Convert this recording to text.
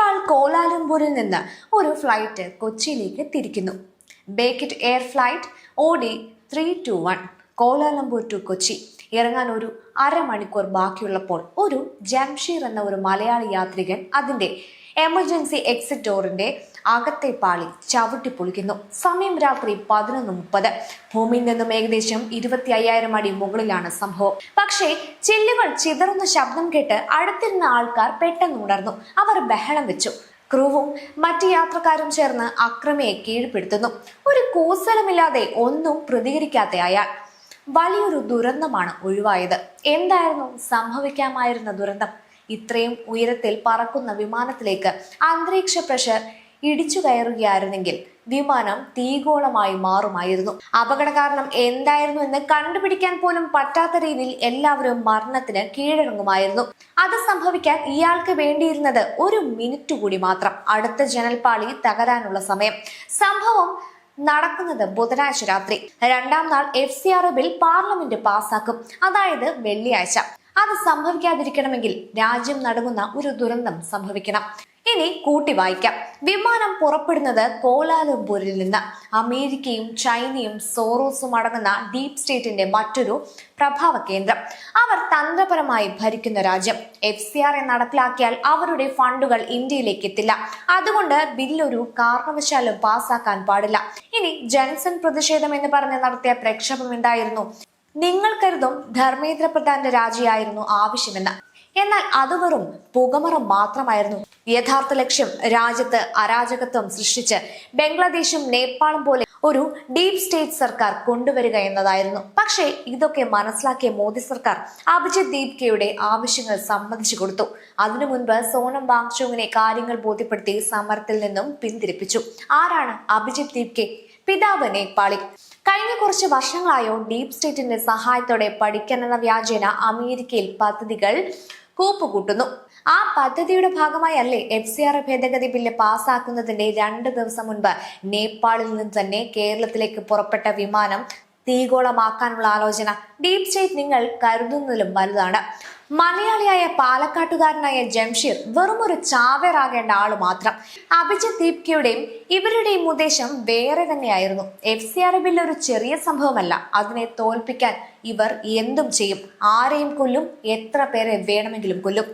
നേപ്പാൾ കോലാലംപൂരിൽ നിന്ന് ഒരു ഫ്ലൈറ്റ് കൊച്ചിയിലേക്ക് തിരിക്കുന്നു. ബേക്കിറ്റ് air flight OD321 Kuala Lumpur to Kochi ഇറങ്ങാൻ ഒരു അരമണിക്കൂർ ബാക്കിയുള്ളപ്പോൾ ഒരു ജംഷീർ എന്ന ഒരു മലയാളി യാത്രികൻ അതിന്റെ എമർജൻസി എക്സിറ്റ് ഡോറിന്റെ അകത്തെ പാളി ചവിട്ടി പൊളിക്കുന്നു. സമയം രാത്രി 11:30. ഭൂമിയിൽ നിന്നും ഏകദേശം 25,000 അടി മുകളിലാണ് സംഭവം. പക്ഷേ ചില്ലുകൾ ചിതറുന്ന ശബ്ദം കേട്ട് അടുത്തിരുന്ന ആൾക്കാർ പെട്ടെന്ന് ഉണർന്നു. അവർ ബഹളം വെച്ചു. ക്രൂവും മറ്റു യാത്രക്കാരും ചേർന്ന് അക്രമിയെ കീഴ്പ്പെടുത്തുന്നു. ഒരു കൂസലമില്ലാതെ ഒന്നും പ്രതികരിക്കാത്ത അയാൾ. വലിയൊരു ദുരന്തമാണ് ഒഴിവായത്. എന്തായിരുന്നു സംഭവിക്കാമായിരുന്ന ദുരന്തം? ഇത്രയും ഉയരത്തിൽ പറക്കുന്ന വിമാനത്തിലേക്ക് അന്തരീക്ഷ പ്രഷർ ഇടിച്ചു കയറുകയായിരുന്നെങ്കിൽ വിമാനം തീഗോളമായി മാറുമായിരുന്നു. അപകട കാരണം എന്തായിരുന്നു എന്ന് കണ്ടുപിടിക്കാൻ പോലും പറ്റാത്ത രീതിയിൽ എല്ലാവരും മരണത്തിന് കീഴടങ്ങുമായിരുന്നു. അത് സംഭവിക്കാൻ ഇയാൾക്ക് വേണ്ടിയിരുന്നത് ഒരു മിനിറ്റ് കൂടി മാത്രം. അടുത്ത ജനൽപ്പാളി തകരാനുള്ള സമയം. സംഭവം നടക്കുന്നത് ബുധനാഴ്ച രാത്രി. രണ്ടാം നാൾ FCR ബിൽ പാർലമെന്റ് പാസാക്കും, അതായത് വെള്ളിയാഴ്ച. അത് സംഭവിക്കാതിരിക്കണമെങ്കിൽ രാജ്യം നടുങ്ങുന്ന ഒരു ദുരന്തം സംഭവിക്കണം. ഇനി കൂട്ടി വായിക്കാം. വിമാനം പുറപ്പെടുന്നത് കോലാലംപൂരിൽ നിന്ന്. അമേരിക്കയും ചൈനയും സോറോസും അടങ്ങുന്ന ഡീപ് സ്റ്റേറ്റിന്റെ മറ്റൊരു പ്രഭാവ കേന്ദ്രം. അവർ തന്ത്രപരമായി ഭരിക്കുന്ന രാജ്യം. FCR നടപ്പിലാക്കിയാൽ അവരുടെ ഫണ്ടുകൾ ഇന്ത്യയിലേക്ക് എത്തില്ല. അതുകൊണ്ട് ബില്ലൊരു കാരണവശാലും പാസ്സാക്കാൻ പാടില്ല. ഇനി ജൻസൺ പ്രതിഷേധം എന്ന് പറഞ്ഞ് നടത്തിയ പ്രക്ഷോഭം എന്തായിരുന്നു? നിങ്ങൾ കരുതും ധർമ്മേന്ദ്ര പ്രധാന്റെ രാജിയായിരുന്നു ആവശ്യമെന്ന്. എന്നാൽ അത് വെറും പുകമറം മാത്രമായിരുന്നു. യഥാർത്ഥ ലക്ഷ്യം രാജ്യത്ത് അരാജകത്വം സൃഷ്ടിച്ച് ബംഗ്ലാദേശും നേപ്പാളും പോലെ ഒരു ഡീപ് സ്റ്റേറ്റ് സർക്കാർ കൊണ്ടുവരിക എന്നതായിരുന്നു. പക്ഷേ ഇതൊക്കെ മനസ്സിലാക്കിയ മോദി സർക്കാർ അഭിജിത് ദീപ്കയുടെ ആവശ്യങ്ങൾ സമ്മതിച്ചു കൊടുത്തു. അതിനു മുൻപ് സോനം വാങ്ചുകിനെ കാര്യങ്ങൾ ബോധ്യപ്പെടുത്തി സമരത്തിൽ നിന്നും പിന്തിരിപ്പിച്ചു. ആരാണ് അഭിജിത് ദീപ്കെ? പിതാവ് നേപ്പാളി. കഴിഞ്ഞ കുറച്ച് വർഷങ്ങളായോ ഡീപ് സ്റ്റേറ്റിന്റെ സഹായത്തോടെ പഠിക്കാനെന്ന വ്യാജേന അമേരിക്കയിൽ പദ്ധതികൾ കൂപ്പുകൂട്ടുന്നു. ആ പദ്ധതിയുടെ ഭാഗമായല്ലേ FCR ഭേദഗതി ബില്ല് പാസ്സാക്കുന്നതിന്റെ 2 ദിവസം മുൻപ് നേപ്പാളിൽ നിന്ന് തന്നെ കേരളത്തിലേക്ക് പുറപ്പെട്ട വിമാനം തീഗോളമാക്കാനുള്ള ആലോചന? ഡീപ് സ്റ്റേറ്റ് നിങ്ങൾ കരുതുന്നതിലും വലുതാണ്. മലയാളിയായ പാലക്കാട്ടുകാരനായ ജംഷീർ വെറും ഒരു ചാവേറാകേണ്ട ആള് മാത്രം. അഭിജിത് ദീപ്കയുടെയും ഇവരുടെയും ഉദ്ദേശം വേറെ തന്നെയായിരുന്നു. FCR ബില്ല് ഒരു ചെറിയ സംഭവമല്ല. അതിനെ തോൽപ്പിക്കാൻ ഇവർ എന്തും ചെയ്യും. ആരെയും കൊല്ലും, എത്ര പേരെ വേണമെങ്കിലും കൊല്ലും.